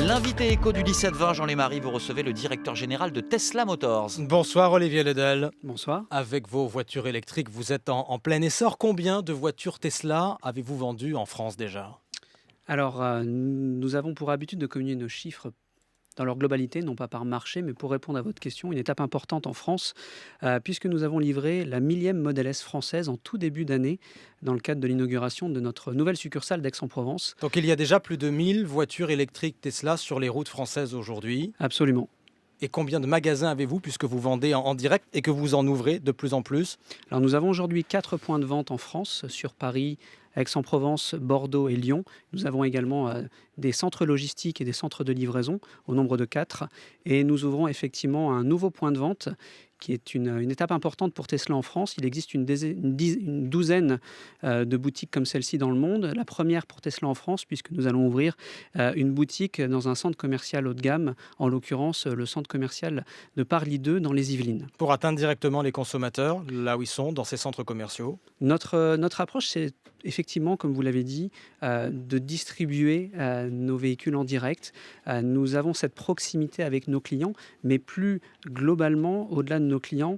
L'invité éco du 17-20, Jean Lémarie, vous recevez le directeur général de Tesla Motors. Bonsoir Olivier Ledel. Bonsoir. Avec vos voitures électriques, vous êtes en plein essor. Combien de voitures Tesla avez-vous vendues en France déjà ? Alors, nous avons pour habitude de communiquer nos chiffres dans leur globalité, non pas par marché, mais pour répondre à votre question, une étape importante en France, puisque nous avons livré la 1000e Model S française en tout début d'année, dans le cadre de l'inauguration de notre nouvelle succursale d'Aix-en-Provence. Donc il y a déjà plus de 1000 voitures électriques Tesla sur les routes françaises aujourd'hui. Absolument. Et combien de magasins avez-vous puisque vous vendez en direct et que vous en ouvrez de plus en plus ? Alors, nous avons aujourd'hui 4 points de vente en France, sur Paris, Aix-en-Provence, Bordeaux et Lyon. Nous avons également des centres logistiques et des centres de livraison, au nombre de 4. Et nous ouvrons effectivement un nouveau point de vente qui est une étape importante pour Tesla en France. Il existe une douzaine de boutiques comme celle-ci dans le monde. La première pour Tesla en France, puisque nous allons ouvrir une boutique dans un centre commercial haut de gamme, en l'occurrence le centre commercial de Parly 2 dans les Yvelines. Pour atteindre directement les consommateurs, là où ils sont, dans ces centres commerciaux. Notre approche, c'est effectivement, comme vous l'avez dit, de distribuer nos véhicules en direct. Nous avons cette proximité avec nos clients, mais plus globalement, au-delà de nos clients,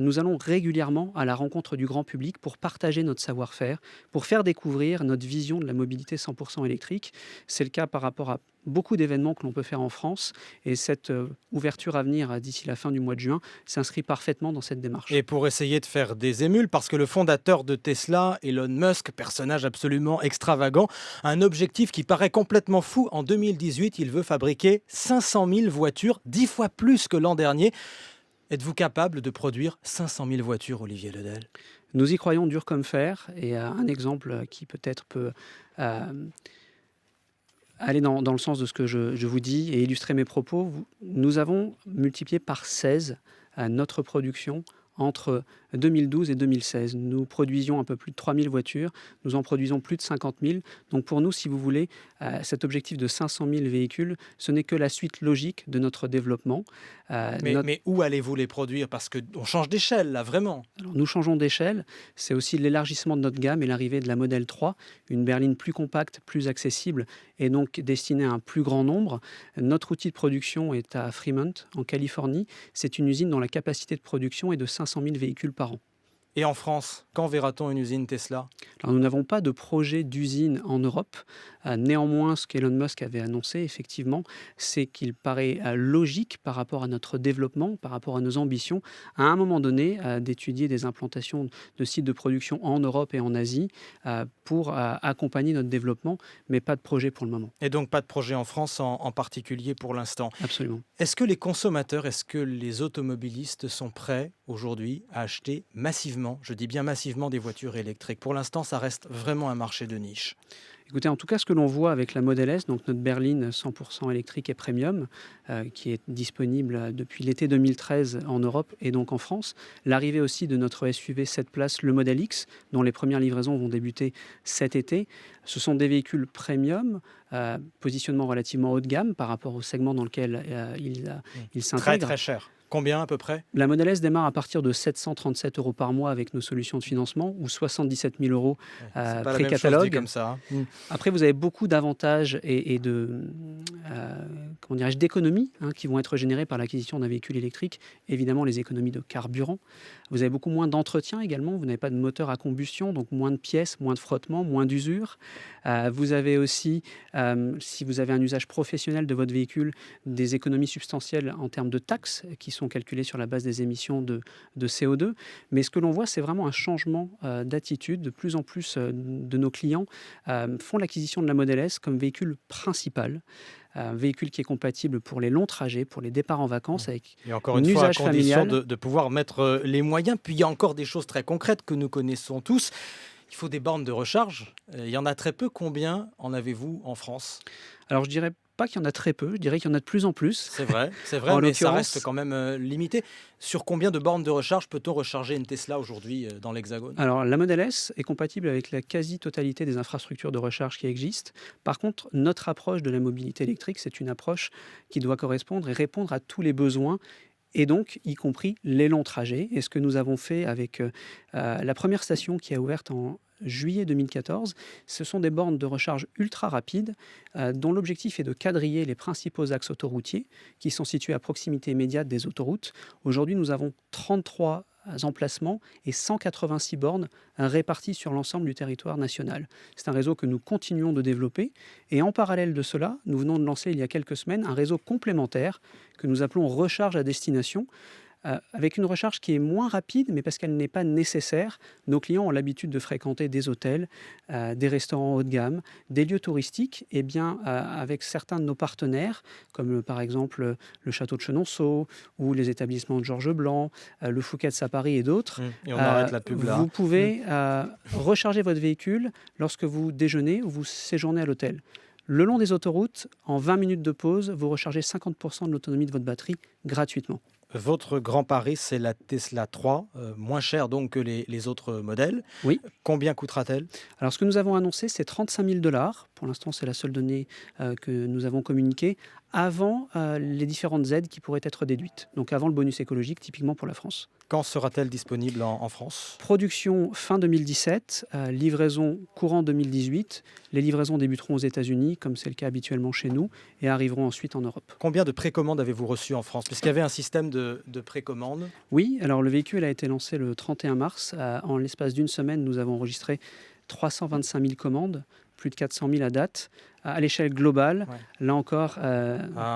nous allons régulièrement à la rencontre du grand public pour partager notre savoir-faire, pour faire découvrir notre vision de la mobilité 100% électrique. C'est le cas par rapport à beaucoup d'événements que l'on peut faire en France, et cette ouverture à venir d'ici la fin du mois de juin s'inscrit parfaitement dans cette démarche. Et pour essayer de faire des émules, parce que le fondateur de Tesla, Elon Musk, personnage absolument extravagant, a un objectif qui paraît complètement fou. En 2018, il veut fabriquer 500 000 voitures, 10 fois plus que l'an dernier. Êtes-vous capable de produire 500 000 voitures, Olivier Ledel ? Nous y croyons dur comme fer, et un exemple qui peut-être peut aller dans le sens de ce que je vous dis et illustrer mes propos. Nous avons multiplié par 16 notre production entre 2012 et 2016. Nous produisions un peu plus de 3000 voitures, nous en produisons plus de 50 000. Donc pour nous, si vous voulez, cet objectif de 500 000 véhicules, ce n'est que la suite logique de notre développement. Mais où allez-vous les produire ? Parce qu'on change d'échelle, là, vraiment. Alors, nous changeons d'échelle, c'est aussi l'élargissement de notre gamme et l'arrivée de la Model 3, une berline plus compacte, plus accessible et donc destinée à un plus grand nombre. Notre outil de production est à Fremont, en Californie. C'est une usine dont la capacité de production est de 500 000 véhicules par an. Et en France, quand verra-t-on une usine Tesla ? Alors, nous n'avons pas de projet d'usine en Europe. Néanmoins, ce qu'Elon Musk avait annoncé, effectivement, c'est qu'il paraît logique par rapport à notre développement, par rapport à nos ambitions, à un moment donné, d'étudier des implantations de sites de production en Europe et en Asie pour accompagner notre développement, mais pas de projet pour le moment. Et donc pas de projet en France en particulier pour l'instant. Absolument. Est-ce que les consommateurs, est-ce que les automobilistes sont prêts aujourd'hui à acheter massivement, je dis bien massivement, des voitures électriques ? Pour l'instant, ça reste vraiment un marché de niche. Écoutez, en tout cas, ce que l'on voit avec la Model S, donc notre berline 100% électrique et premium, qui est disponible depuis l'été 2013 en Europe et donc en France, l'arrivée aussi de notre SUV 7 places, le Model X, dont les premières livraisons vont débuter cet été. Ce sont des véhicules premium, positionnement relativement haut de gamme par rapport au segment dans lequel il s'intègre. Très très cher. Combien à peu près ? La Model S démarre à partir de 737 € par mois avec nos solutions de financement ou 77 000 € C'est pas la même chose dit pré-catalogue. comme ça. Après, vous avez beaucoup d'avantages et d'économies qui vont être générées par l'acquisition d'un véhicule électrique. Évidemment, les économies de carburant. Vous avez beaucoup moins d'entretien également. Vous n'avez pas de moteur à combustion, donc moins de pièces, moins de frottement, moins d'usure. Vous avez aussi, si vous avez un usage professionnel de votre véhicule, des économies substantielles en termes de taxes qui sont calculées sur la base des émissions de CO2. Mais ce que l'on voit, c'est vraiment un changement d'attitude. De plus en plus de nos clients font l'acquisition de la Model S comme véhicule principal. Un véhicule qui est compatible pour les longs trajets, pour les départs en vacances, avec Et encore un une fois, à usage condition familial. de pouvoir mettre les moyens. Puis il y a encore des choses très concrètes que nous connaissons tous. Il faut des bornes de recharge. Il y en a très peu. Combien en avez-vous en France ? Alors je dirais pas qu'il y en a très peu, je dirais qu'il y en a de plus en plus. C'est vrai, En mais ça l'occurrence- reste quand même limité. Sur combien de bornes de recharge peut-on recharger une Tesla aujourd'hui dans l'Hexagone ? Alors, la Model S est compatible avec la quasi-totalité des infrastructures de recharge qui existent. Par contre, notre approche de la mobilité électrique, c'est une approche qui doit correspondre et répondre à tous les besoins, et donc y compris les longs trajets. Et ce que nous avons fait avec la première station qui a ouvert juillet 2014. Ce sont des bornes de recharge ultra rapides dont l'objectif est de quadriller les principaux axes autoroutiers qui sont situés à proximité immédiate des autoroutes. Aujourd'hui, nous avons 33 emplacements et 186 bornes réparties sur l'ensemble du territoire national. C'est un réseau que nous continuons de développer et en parallèle de cela, nous venons de lancer il y a quelques semaines un réseau complémentaire que nous appelons recharge à destination, avec une recharge qui est moins rapide, mais parce qu'elle n'est pas nécessaire. Nos clients ont l'habitude de fréquenter des hôtels, des restaurants haut de gamme, des lieux touristiques. Et bien, avec certains de nos partenaires, comme par exemple le château de Chenonceau ou les établissements de Georges Blanc, le Fouquet's à Paris et d'autres, Et on arrête la pub là. vous pouvez recharger votre véhicule lorsque vous déjeunez ou vous séjournez à l'hôtel. Le long des autoroutes, en 20 minutes de pause, vous rechargez 50% de l'autonomie de votre batterie gratuitement. Votre grand pari, c'est la Tesla 3, moins chère donc que les autres modèles. Oui. Combien coûtera-t-elle? Alors, ce que nous avons annoncé, c'est 35 000 $. Pour l'instant, c'est la seule donnée que nous avons communiquée avant les différentes aides qui pourraient être déduites. Donc, avant le bonus écologique, typiquement pour la France. Quand sera-t-elle disponible en France? Production fin 2017, livraison courant 2018. Les livraisons débuteront aux États-Unis, comme c'est le cas habituellement chez nous, et arriveront ensuite en Europe. Combien de précommandes avez-vous reçues en France? Puisqu'il y avait un système de précommande. Oui, alors le véhicule a été lancé le 31 mars. En l'espace d'une semaine, nous avons enregistré 325 000 commandes, plus de 400 000 à date. À l'échelle globale, là encore,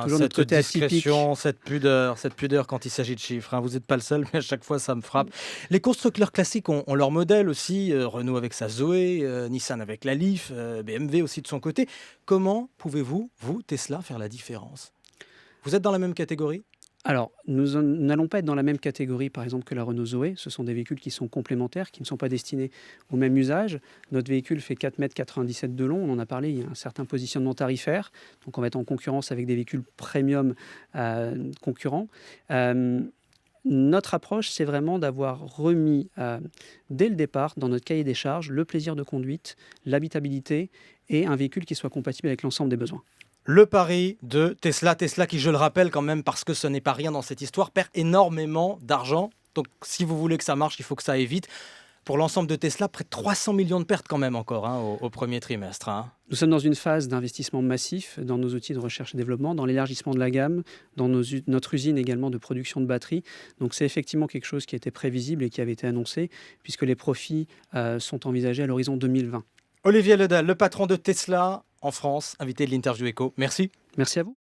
toujours notre côté atypique. Discrétion, cette pudeur quand il s'agit de chiffres. Vous n'êtes pas le seul, mais à chaque fois, ça me frappe. Les constructeurs classiques ont leur modèle aussi. Renault avec sa Zoé, Nissan avec la Leaf, BMW aussi de son côté. Comment pouvez-vous, Tesla, faire la différence? Vous êtes dans la même catégorie? Alors, nous n'allons pas être dans la même catégorie, par exemple, que la Renault Zoé. Ce sont des véhicules qui sont complémentaires, qui ne sont pas destinés au même usage. Notre véhicule fait 4,97 m de long. On en a parlé, il y a un certain positionnement tarifaire. Donc, on va être en concurrence avec des véhicules premium concurrents. Notre approche, c'est vraiment d'avoir remis, dès le départ, dans notre cahier des charges, le plaisir de conduite, l'habitabilité et un véhicule qui soit compatible avec l'ensemble des besoins. Le pari de Tesla qui, je le rappelle quand même, parce que ce n'est pas rien dans cette histoire, perd énormément d'argent. Donc si vous voulez que ça marche, il faut que ça aille vite. Pour l'ensemble de Tesla, près de 300 millions de pertes quand même encore au premier trimestre. Nous sommes dans une phase d'investissement massif dans nos outils de recherche et développement, dans l'élargissement de la gamme, dans notre usine également de production de batteries. Donc c'est effectivement quelque chose qui était prévisible et qui avait été annoncé, puisque les profits sont envisagés à l'horizon 2020. Olivier Ledal, le patron de Tesla en France, invité de l'Interview Éco. Merci. Merci à vous.